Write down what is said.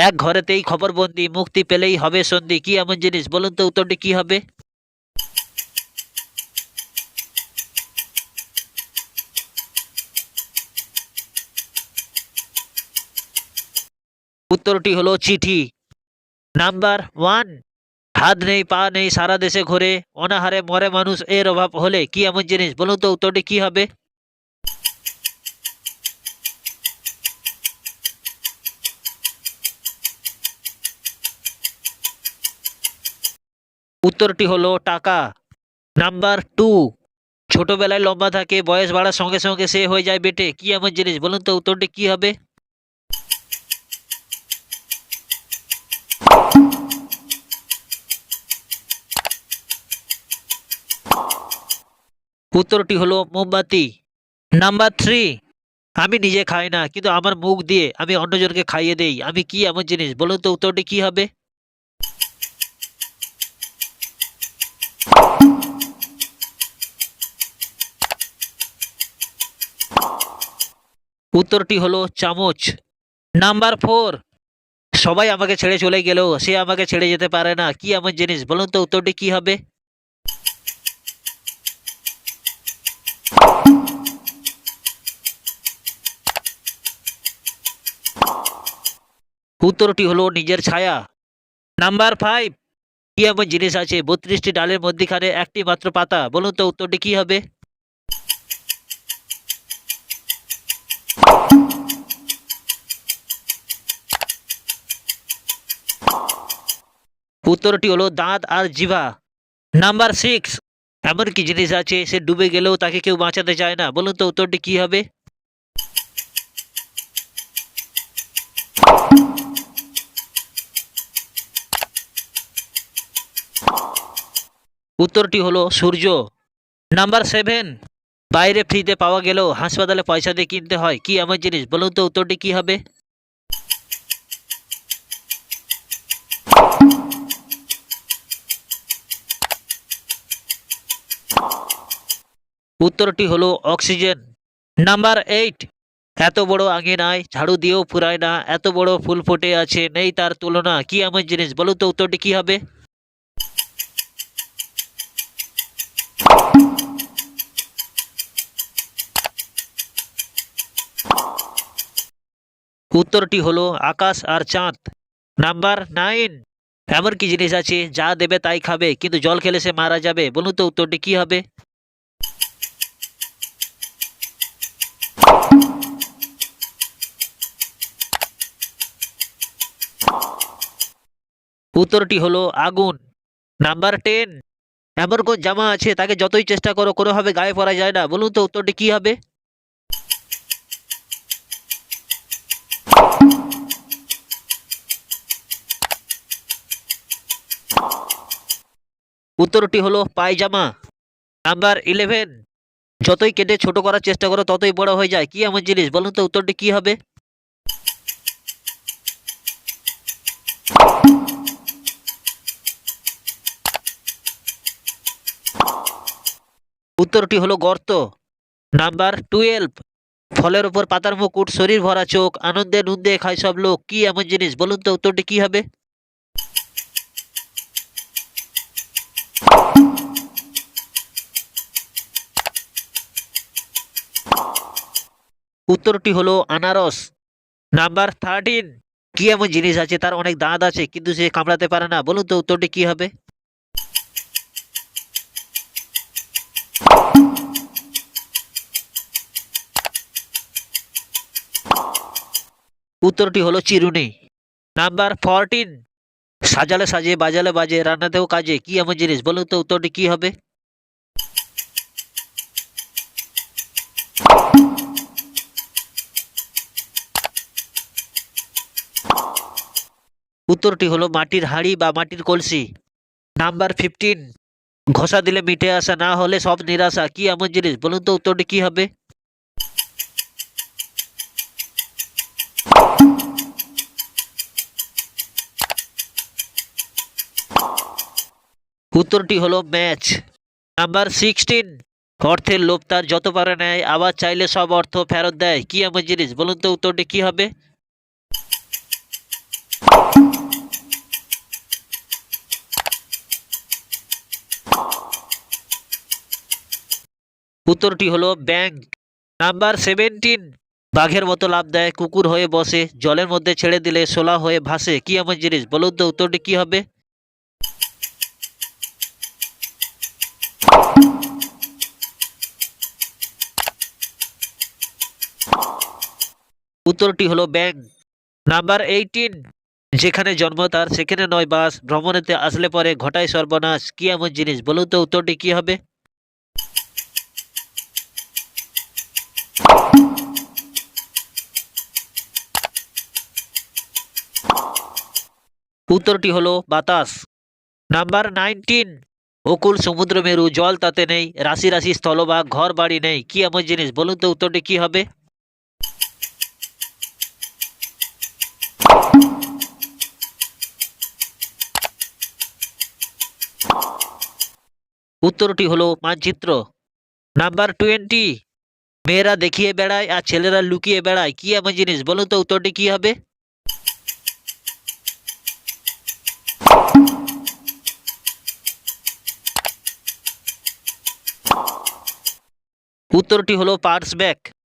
এক ঘরেতেই খবরবন্দি, মুক্তি পেলেই হবে সন্ধি, কি এমন জিনিস? বলুন তো উত্তরটি কি হবে? উত্তরটি হলো চিঠি। নাম্বার ওয়ান, হাত নেই পা নেই সারা দেশে ঘোরে, অনাহারে মরে মানুষ এর অভাব হলে, কি এমন জিনিস? বলুন তো উত্তরটি কি হবে? উত্তরটি হলো টাকা। নাম্বার টু, ছোটবেলায় লম্বা থাকে, বয়স বাড়ার সঙ্গে সঙ্গে সে হয়ে যায় বেটে, কি এমন জিনিস? বলুন তো উত্তরটি কি হবে? উত্তরটি হলো মোমবাতি। নাম্বার থ্রি, আমি নিজে খাই না কিন্তু আমার মুখ দিয়ে আমি অন্যজনকে খাইয়ে দেই, আমি কি এমন জিনিস? বলুন তো উত্তরটি কি হবে? উত্তরটি হলো চামচ। নাম্বার ফোর, সবাই আমাকে ছেড়ে চলে গেলেও সে আমাকে ছেড়ে যেতে পারে না, কি এমন জিনিস? বলুন তো উত্তরটি কি হবে? উত্তরটি হলো নিজের ছায়া। নাম্বার ফাইভ, কি এমন জিনিস আছে 32টি ডালের মধ্যিখানে একটি মাত্র পাতা? বলুন তো উত্তরটি কি হবে? উত্তরটি হলো দাঁত আর জিভা। নাম্বার সিক্স, এমন কি জিনিস আছে সে ডুবে গেলেও তাকে কেউ বাঁচাতে চায় না? বলুন তো উত্তরটি কি হবে? উত্তরটি হলো সূর্য। নাম্বার সেভেন, বাইরে ফ্রিতে পাওয়া গেলেও হাসপাতালে পয়সা দিয়ে কিনতে হয়, কি এমন জিনিস? বলুন তো উত্তরটি কি হবে? উত্তরটি হলো অক্সিজেন। নাম্বার এইট, এত বড় আঙিনায় ঝাড়ু দিয়েও ফুরায় না, এত বড় ফুল ফুটে আছে নেই তার তুলনা, কি এমন জিনিস? বলুন তো উত্তরটি কি হবে? উত্তরটি হলো আকাশ আর চাঁদ। নাম্বার নাইন, এমন কি জিনিস আছে যা দেবে তাই খাবে কিন্তু জল খেলে সে মারা যাবে? বলুন তো উত্তরটি কি হবে? উত্তরটি হলো আগুন। নাম্বার টেন, এমন কোন জামা আছে তাকে যতই চেষ্টা করো কোনোভাবে গায়ে পরা যায় না? বলুন তো উত্তরটি কি হবে? উত্তরটি হলো পায়জামা। নাম্বার ইলেভেন, যতই কেটে ছোট করার চেষ্টা করো ততই বড় হয়ে যায়, কি এমন জিনিস? বলুন তো উত্তরটি কি হবে? উত্তরটি হলো গর্ত। নাম্বার টুয়েলভ, ফলের উপর পাতার মুকুট, শরীর ভরা চোখ, আনন্দে নুন্দে খায় সব লোক, কি এমন জিনিস? বলুন তো উত্তরটি কি হবে? উত্তরটি হলো আনারস। নাম্বার থার্টিন, কি এমন জিনিস আছে তার অনেক দাঁত আছে কিন্তু সে কামড়াতে পারে না? বলুন তো উত্তরটি কি হবে? উত্তরটি হলো চিরুনি। নাম্বার ফোরটিন, সাজালে সাজে বাজালে বাজে রান্নাতেও কাজে, কি এমন জিনিস? বলুন তো উত্তরটি কি হবে? উত্তরটি হলো মাটির হাঁড়ি বা মাটির কলসি। নাম্বার ফিফটিন, ঘষা দিলে মিটে আসা না হলে সব নিরাশা, কি এমন জিনিস? বলুন তো উত্তরটি কি হবে? উত্তরটি হলো ম্যাচ। নাম্বার সিক্সটিন, অর্থের লোভ তার যত পারে নেয়, আবার চাইলে সব অর্থ ফেরত দেয়, কি এমন জিনিস? বলুন তো উত্তরটি কি হবে? উত্তরটি হলো ব্যাংক। নাম্বার 17, বাঘের মতো লাফ দেয়, কুকুর হয়ে বসে, জলের মধ্যে ছেড়ে দিলে শোলা হয়ে ভাসে, কি এমন জিনিস? বলুন তো উত্তরটি কি হবে? উত্তরটি হলো ব্যাংক। নাম্বার 18, যেখানে জন্ম তার সেখানে নয় বাস, ভ্রমণেতে আসলে পরে ঘটায় সর্বনাশ, কি এমন জিনিস? বলুন তো উত্তরটি কি হবে? উত্তরটি হলো বাতাস। নাম্বার 19, অকুল সমুদ্র মেরু, জল তাতে নেই, রাশি রাশি স্থলভাগ, ঘর বাড়ি নেই, কি এমন জিনিস? বলুন তো উত্তরটি কি হবে? উত্তরটি হলো মানচিত্র। নাম্বার 20, মেয়েরা দেখিয়ে বেড়ায় আর ছেলেরা লুকিয়ে বেড়ায়, কি এমন জিনিস? বলুন তো উত্তরটি কি হবে? উত্তরটি হলো পার্স ব্যাগ।